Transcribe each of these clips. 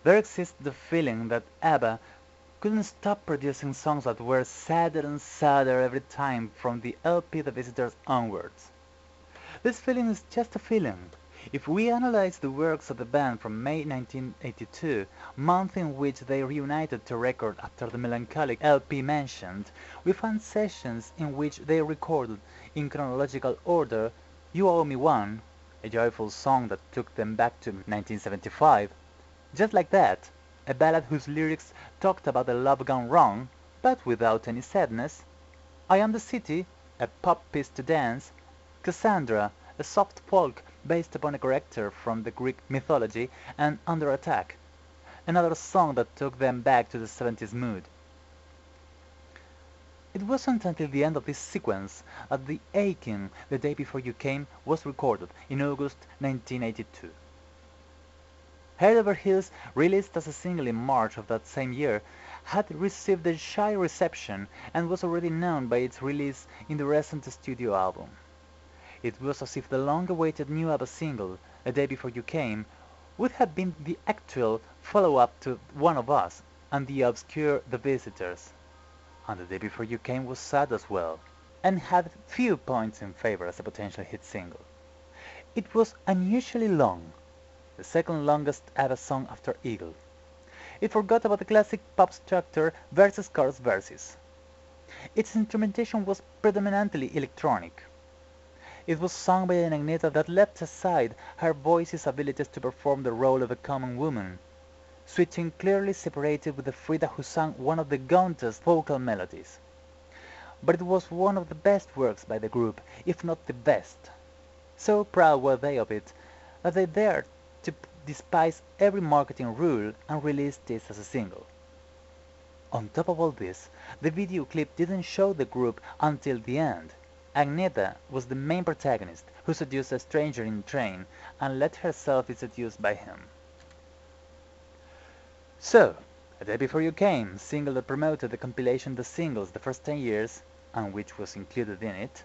There exists the feeling that ABBA couldn't stop producing songs that were sadder and sadder every time from the LP The Visitors onwards. This feeling is just a feeling. If we analyze the works of the band from May 1982, month in which they reunited to record after the melancholic LP mentioned, we find sessions in which they recorded, in chronological order, You Owe Me One, a joyful song that took them back to 1975, Just Like That, a ballad whose lyrics talked about a love gone wrong, but without any sadness, I Am the City, a pop piece to dance, Cassandra, a soft folk based upon a character from the Greek mythology, and Under Attack, another song that took them back to the 70s mood. It wasn't until the end of this sequence that the Aching, The Day Before You Came, was recorded in August 1982. Head Over Heels, released as a single in March of that same year, had received a shy reception and was already known by its release in the recent studio album. It was as if the long-awaited new ABBA single, A Day Before You Came, would have been the actual follow-up to One of Us and the obscure The Visitors. And The Day Before You Came was sad as well, and had few points in favor as a potential hit single. It was unusually long, the second longest ABBA song after Eagle. It forgot about the classic pop structure versus chorus verses. Its instrumentation was predominantly electronic. It was sung by an Agnetha that left aside her voice's abilities to perform the role of a common woman, switching clearly separated with the Frida who sang one of the gauntest vocal melodies. But it was one of the best works by the group, if not the best. So proud were they of it that they dared to despise every marketing rule and release this as a single. On top of all this, the video clip didn't show the group until the end. Agnetha was the main protagonist, who seduced a stranger in the train and let herself be seduced by him. So, A Day Before You Came, single that promoted the compilation The Singles the first 10 years, and which was included in it,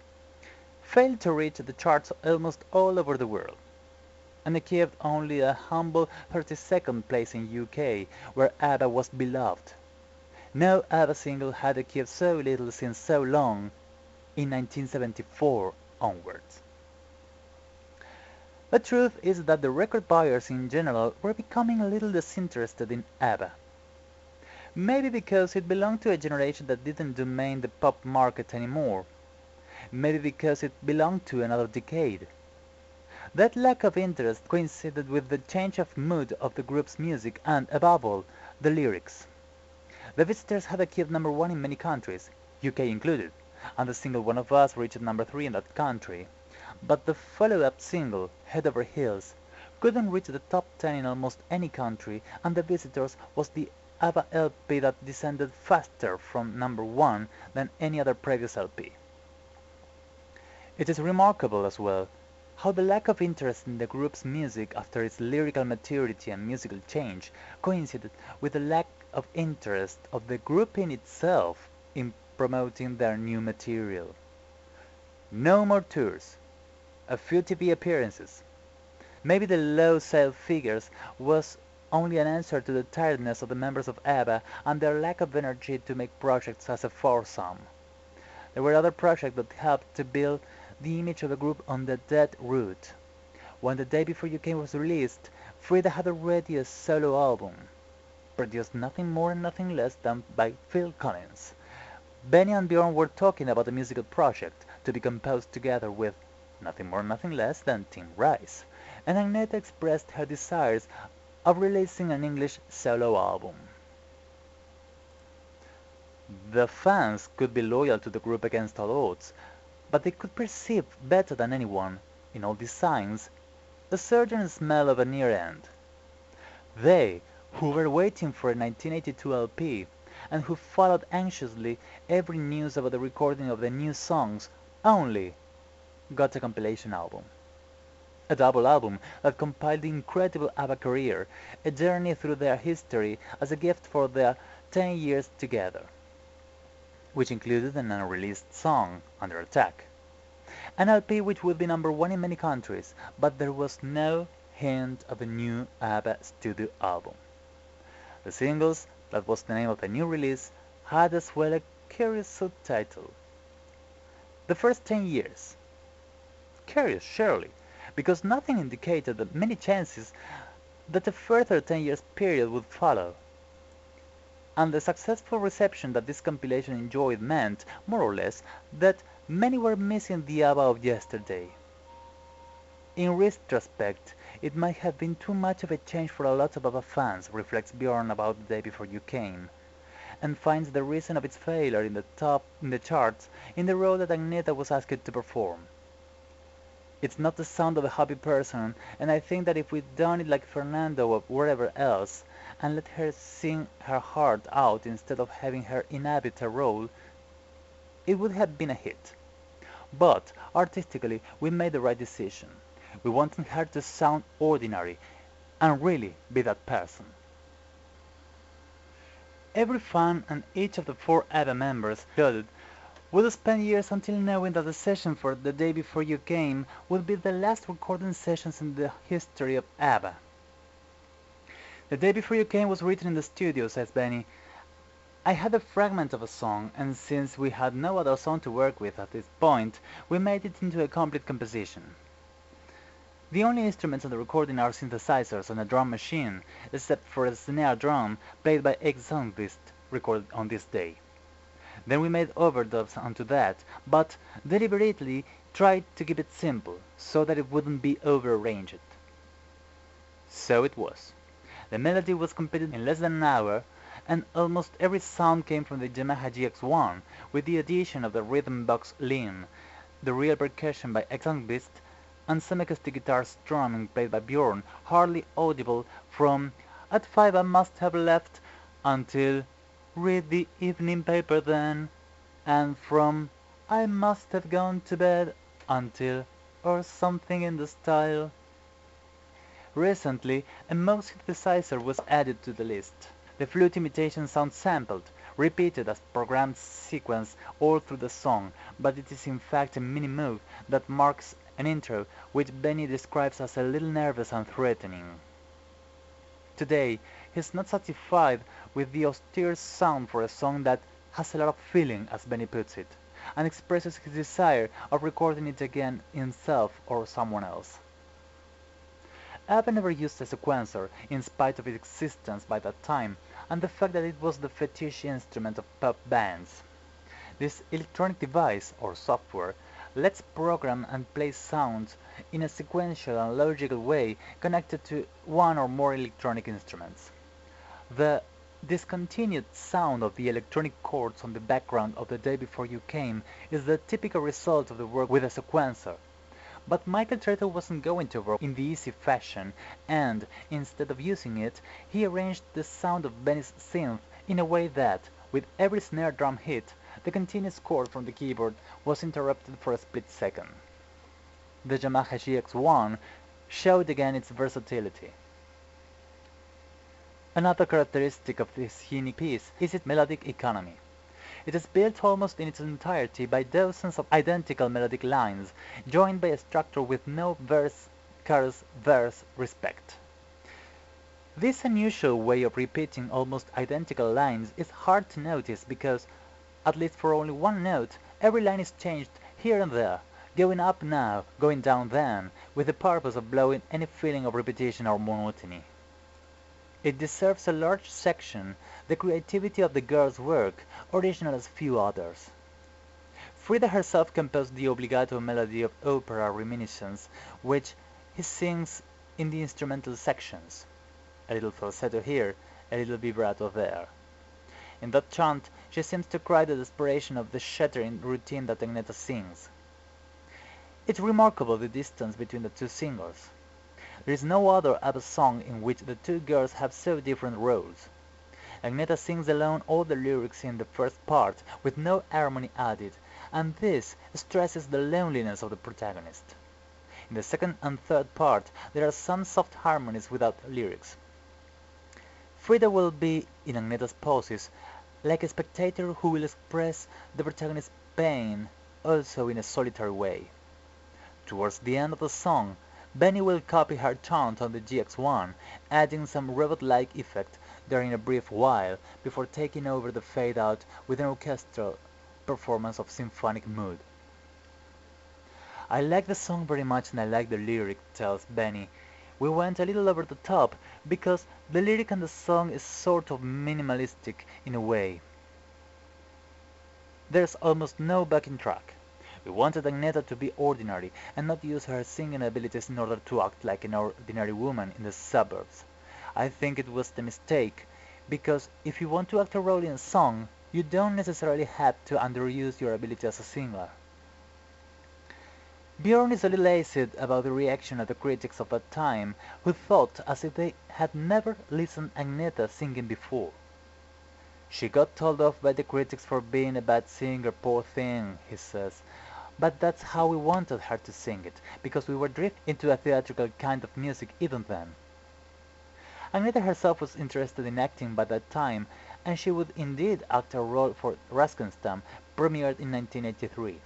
failed to reach the charts almost all over the world, and achieved only a humble 32nd place in UK, where ABBA was beloved. No ABBA single had achieved so little since so long, in 1974 onwards. The truth is that the record buyers in general were becoming a little disinterested in ABBA. Maybe because it belonged to a generation that didn't domain the pop market anymore. Maybe because it belonged to another decade. That lack of interest coincided with the change of mood of the group's music and, above all, the lyrics. The Visitors had achieved number one in many countries, UK included, and the single One of Us reached number 3 in that country. But the follow-up single, Head Over Heels, couldn't reach the top 10 in almost any country, and The Visitors was the ABBA LP that descended faster from number 1 than any other previous LP. It is remarkable as well how the lack of interest in the group's music after its lyrical maturity and musical change coincided with the lack of interest of the group in itself in promoting their new material. No more tours, a few TV appearances. Maybe the low sale figures was only an answer to the tiredness of the members of ABBA and their lack of energy to make projects as a foursome. There were other projects that helped to build the image of the group on the dead route. When The Day Before You Came was released, Frida had already a solo album, produced nothing more and nothing less than by Phil Collins. Benny and Bjorn were talking about a musical project to be composed together with nothing more nothing less than Tim Rice, and Agnetha expressed her desires of releasing an English solo album. The fans could be loyal to the group against all odds, but they could perceive better than anyone, in all these signs, a certain smell of a near end. They, who were waiting for a 1982 LP, and who followed anxiously every news about the recording of the new songs, only got a compilation album. A double album that compiled the incredible ABBA career, a journey through their history as a gift for their 10 years together, which included an unreleased song, Under Attack. An LP which would be number 1 in many countries, but there was no hint of a new ABBA studio album. The singles, that was the name of the new release, had as well a curious subtitle. The first 10 years. Curious, surely, because nothing indicated the many chances that a further 10 years period would follow. And the successful reception that this compilation enjoyed meant, more or less, that many were missing the ABBA of yesterday. In retrospect, it might have been too much of a change for a lot of ABBA fans, reflects Bjorn about The Day Before You Came, and finds the reason of its failure in the charts in the role that Agneta was asked to perform. It's not the sound of a happy person, and I think that if we'd done it like Fernando or wherever else, and let her sing her heart out instead of having her inhabit a role, it would have been a hit. But, artistically, we made the right decision. We wanted her to sound ordinary, and really be that person. Every fan and each of the 4 ABBA members included would spend years until knowing that the session for The Day Before You Came would be the last recording sessions in the history of ABBA. The Day Before You Came was written in the studio, says Benny. I had a fragment of a song, and since we had no other song to work with at this point, we made it into a complete composition. The only instruments on the recording are synthesizers and a drum machine, except for a snare drum played by Egg Sundqvist, recorded on this day. Then we made overdubs onto that, but deliberately tried to keep it simple, so that it wouldn't be over-arranged. So it was. The melody was completed in less than an hour, and almost every sound came from the Yamaha GX1, with the addition of the rhythm box Linn, the real percussion by Egg Sundqvist, and some acoustic guitar strumming played by Bjorn, hardly audible from "At 5 I must have left" until "Read the evening paper then," and from "I must have gone to bed" until "or something in the style." Recently, a Moog synthesizer was added to the list. The flute imitation sounds sampled, repeated as programmed sequence all through the song, but it is in fact a mini Moog that marks an intro which Benny describes as a little nervous and threatening. Today, he's not satisfied with the austere sound for a song that has a lot of feeling, as Benny puts it, and expresses his desire of recording it again himself or someone else. ABBA never used a sequencer, in spite of its existence by that time, and the fact that it was the fetish instrument of pop bands. This electronic device, or software, lets program and play sounds in a sequential and logical way connected to one or more electronic instruments. The discontinued sound of the electronic chords on the background of The Day Before You Came is the typical result of the work with a sequencer. But Michael Treto wasn't going to work in the easy fashion, and, instead of using it, he arranged the sound of Benny's synth in a way that, with every snare drum hit, the continuous chord from the keyboard was interrupted for a split second. The Yamaha GX1 showed again its versatility. Another characteristic of this unique piece is its melodic economy. It is built almost in its entirety by dozens of identical melodic lines, joined by a structure with no verse, chorus, verse respect. This unusual way of repeating almost identical lines is hard to notice because, at least for only one note, every line is changed here and there, going up now, going down then, with the purpose of blowing any feeling of repetition or monotony. It deserves a large section, the creativity of the girl's work, original as few others. Frida herself composed the obbligato melody of opera reminiscence, which he sings in the instrumental sections. A little falsetto here, a little vibrato there. In that chant, she seems to cry the desperation of the shattering routine that Agneta sings. It's remarkable the distance between the two singers. There is no other ABBA song in which the two girls have so different roles. Agneta sings alone all the lyrics in the first part, with no harmony added, and this stresses the loneliness of the protagonist. In the second and third part, there are some soft harmonies without lyrics. Frida will be, in Agneta's poses, like a spectator who will express the protagonist's pain also in a solitary way. Towards the end of the song, Benny will copy her taunt on the GX1, adding some robot-like effect during a brief while before taking over the fade-out with an orchestral performance of symphonic mood. "I like the song very much and I like the lyric," tells Benny. "We went a little over the top because the lyric and the song is sort of minimalistic in a way. There's almost no backing track. We wanted Agneta to be ordinary and not use her singing abilities in order to act like an ordinary woman in the suburbs. I think it was the mistake, because if you want to act a role in a song, you don't necessarily have to underuse your ability as a singer." Bjorn is a little acid about the reaction of the critics of that time, who thought as if they had never listened Agneta singing before. "She got told off by the critics for being a bad singer, poor thing," he says. "But that's how we wanted her to sing it, because we were drifting into a theatrical kind of music even then." Agneta herself was interested in acting by that time, and she would indeed act a role for Raskenstam, premiered in 1983.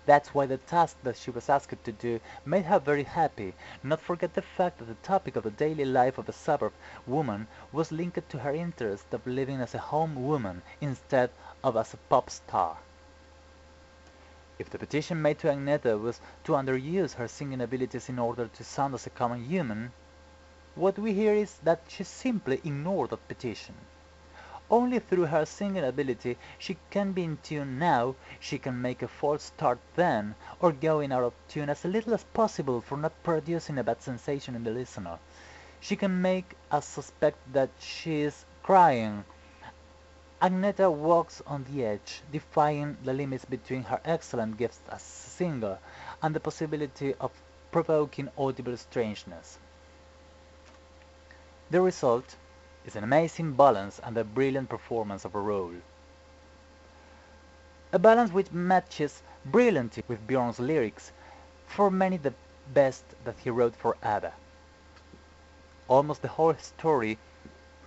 That's why the task that she was asked to do made her very happy. Not forget the fact that the topic of the daily life of a suburb woman was linked to her interest of living as a home woman instead of as a pop star. If the petition made to Agneta was to underuse her singing abilities in order to sound as a common human, what we hear is that she simply ignored that petition. Only through her singing ability she can be in tune now, she can make a false start then, or going out of tune as little as possible for not producing a bad sensation in the listener. She can make us suspect that she is crying. Agneta walks on the edge, defying the limits between her excellent gifts as a singer and the possibility of provoking audible strangeness. The result is an amazing balance and a brilliant performance of a role. A balance which matches brilliantly with Bjorn's lyrics, for many the best that he wrote for ABBA. Almost the whole story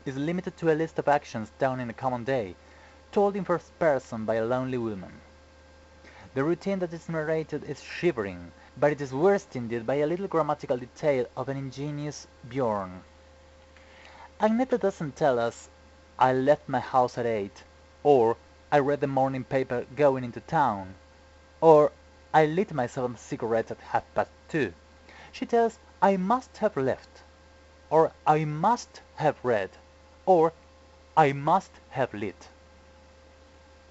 is limited to a list of actions done in a common day, told in first person by a lonely woman. The routine that is narrated is shivering, but it is worst indeed by a little grammatical detail of an ingenious Bjorn. Agneta doesn't tell us, "I left my house at 8," or "I read the morning paper going into town," or "I lit myself a cigarette at 2:30. She tells, "I must have left," or "I must have read," or "I must have lit."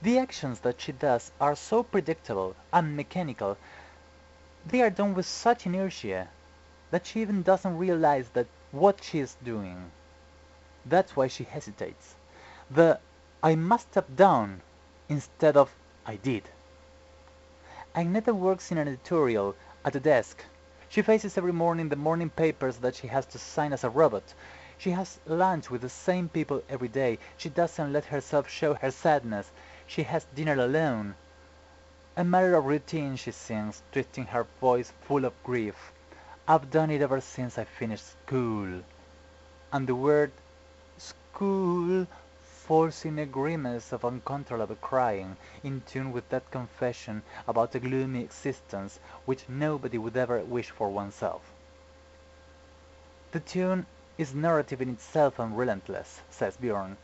The actions that she does are so predictable and mechanical, they are done with such inertia, that she even doesn't realize that what she is doing. That's why she hesitates. The "I must have done" instead of "I did." Agneta works in an editorial, at a desk. She faces every morning the morning papers that she has to sign as a robot. She has lunch with the same people every day. She doesn't let herself show her sadness. She has dinner alone. A matter of routine, she sings, twisting her voice full of grief. "I've done it ever since I finished school." And the word "school" falls in a grimace of uncontrollable crying, in tune with that confession about a gloomy existence which nobody would ever wish for oneself. The tune is narrative in itself and relentless, says Bjorn.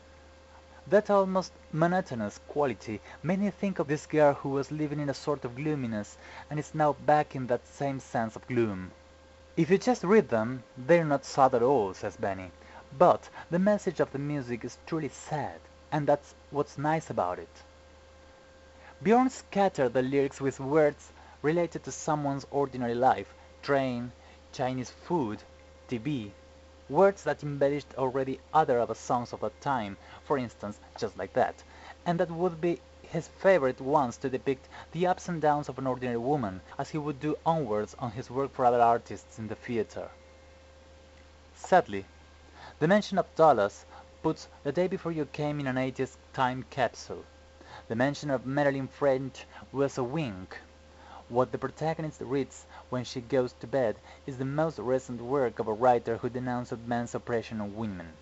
That almost monotonous quality made me think of this girl who was living in a sort of gloominess and is now back in that same sense of gloom. "If you just read them, they're not sad at all," says Benny. "But the message of the music is truly sad, and that's what's nice about it." Bjorn scattered the lyrics with words related to someone's ordinary life: train, Chinese food, TV, words that embellished already other ABBA songs of that time, for instance, Just Like That, and that would be his favorite ones to depict the ups and downs of an ordinary woman, as he would do onwards on his work for other artists in the theater. Sadly, the mention of Dallas puts The Day Before You Came in an 80s time capsule. The mention of Marilyn French was a wink. What the protagonist reads when she goes to bed is the most recent work of a writer who denounced men's oppression on women.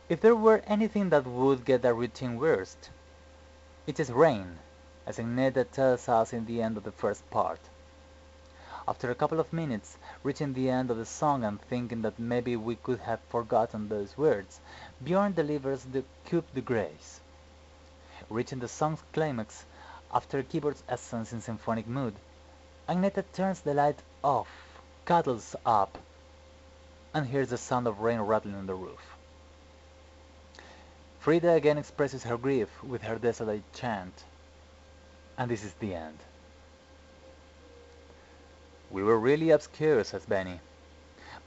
If there were anything that would get a routine worst, it is rain, as Agneta tells us in the end of the first part. After a couple of minutes, reaching the end of the song and thinking that maybe we could have forgotten those words, Björn delivers the Coup de Grace. Reaching the song's climax, after keyboard's essence in symphonic mood, Agneta turns the light off, cuddles up, and hears the sound of rain rattling on the roof. Frida again expresses her grief with her desolate chant, and this is the end. "We were really obscure," says Benny.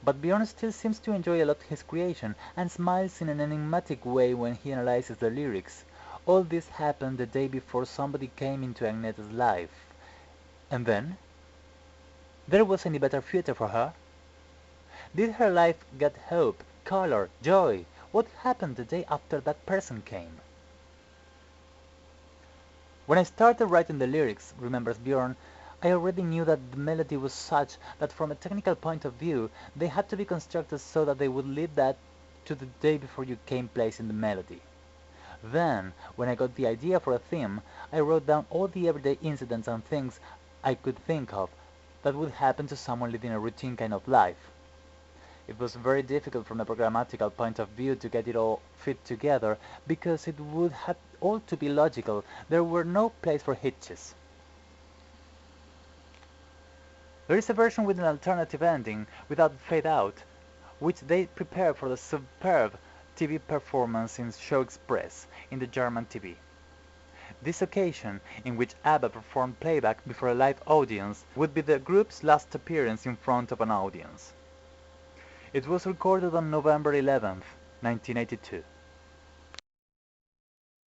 But Björn still seems to enjoy a lot his creation and smiles in an enigmatic way when he analyzes the lyrics. All this happened the day before somebody came into Agneta's life. And then? There was any better future for her? Did her life get hope, color, joy? What happened the day after that person came? When I started writing the lyrics, remembers Björn, I already knew that the melody was such that from a technical point of view, they had to be constructed so that they would lead that to the day before you came place in the melody. Then, when I got the idea for a theme, I wrote down all the everyday incidents and things I could think of that would happen to someone living a routine kind of life. It was very difficult from a programmatical point of view to get it all fit together because it would have all to be logical. There were no place for hitches. There is a version with an alternative ending, without fade out, which they prepared for the superb TV performance in Show Express in the German TV. This occasion, in which ABBA performed playback before a live audience, would be the group's last appearance in front of an audience. It was recorded on November 11, 1982.